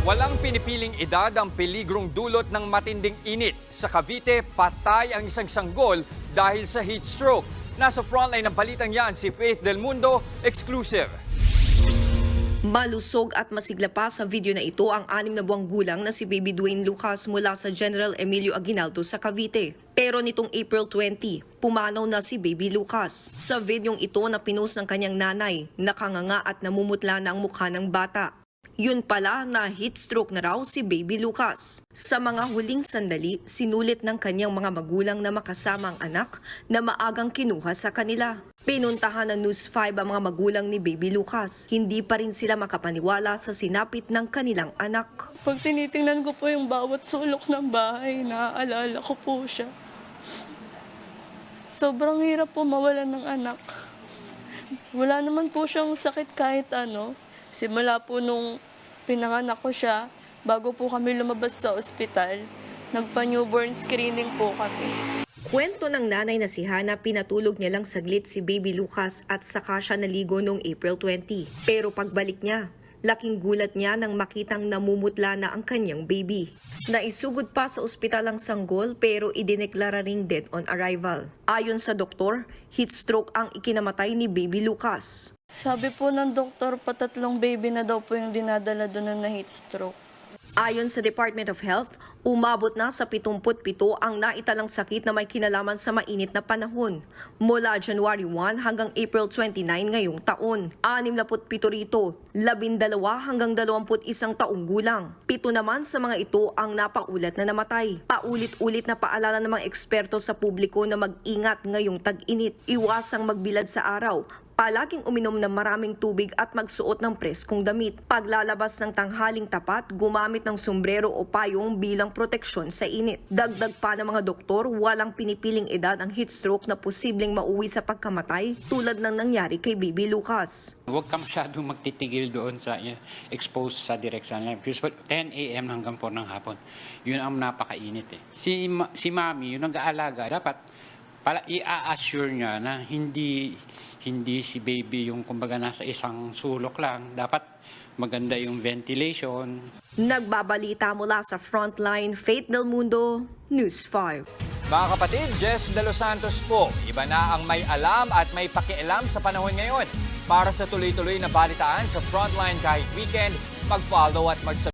Walang pinipiling edad ang peligrong dulot ng matinding init. Sa Cavite, patay ang isang sanggol dahil sa heat stroke. Nasa frontline ng balitang yan si Faith Del Mundo, exclusive. Malusog at masigla pa sa video na ito ang 6 na buwang gulang na si Baby Dwayne Lucas mula sa General Emilio Aguinaldo sa Cavite. Pero nitong April 20, pumanaw na si Baby Lucas. Sa videong ito na pinost ng kanyang nanay, nakanganga at namumutla na ang mukha ng bata. Yun pala na heat stroke na raw si Baby Lucas. Sa mga huling sandali, sinulit ng kanyang mga magulang na makasama ang anak na maagang kinuha sa kanila. Pinuntahan ng News 5 ang mga magulang ni Baby Lucas. Hindi pa rin sila makapaniwala sa sinapit ng kanilang anak. Pag tinitingnan ko po yung bawat sulok ng bahay, naaalala ko po siya. Sobrang hirap po mawalan ng anak. Wala naman po siyang sakit kahit ano. Simula po nung pinanganak ko siya, bago po kami lumabas sa ospital, nagpa-newborn screening po kami. Kwento ng nanay na si Hana, pinatulog niya lang saglit si Baby Lucas at saka siya naligo noong April 20. Pero pagbalik niya, laking gulat niya nang makitang namumutla na ang kanyang baby. Naisugod pa sa ospital ang sanggol pero idineklara ring dead on arrival. Ayon sa doktor, heat stroke ang ikinamatay ni Baby Lucas. Sabi po ng doktor, patatlong baby na daw po yung dinadala doon na heat stroke. Ayon sa Department of Health, umabot na sa 77 ang naitalang sakit na may kinalaman sa mainit na panahon. Mula January 1 hanggang April 29 ngayong taon. 67 rito, 12 hanggang 21 taong gulang. 7 naman sa mga ito ang napaulat na namatay. Paulit-ulit na paalala ng mga eksperto sa publiko na mag-ingat ngayong tag-init. Iwasang magbilad sa araw. Palaging uminom ng maraming tubig at magsuot ng preskong damit. Paglalabas ng tanghaling tapat, gumamit ng sombrero o payong bilang proteksyon sa init. Dagdag pa ng mga doktor, walang pinipiling edad ang heat stroke na posibleng mauwi sa pagkamatay tulad ng nangyari kay Baby Lucas. Huwag ka masyadong magtitigil doon sa exposed sa direct sunlight. Usually 10 a.m. hanggang 4 ng hapon. Yun ang napakainit eh. Si mami, yung nag-aalaga, dapat i-assure niya na hindi si baby yung kumbaga nasa isang sulok lang. Dapat maganda yung ventilation. Nagbabalita mula sa Frontline, Faith Del Mundo, News 5. Mga kapatid, Jess De Los Santos po. Iba na ang may alam at may pakialam sa panahon ngayon. Para sa tuloy-tuloy na balitaan sa Frontline kahit weekend, mag-follow at mag-subscribe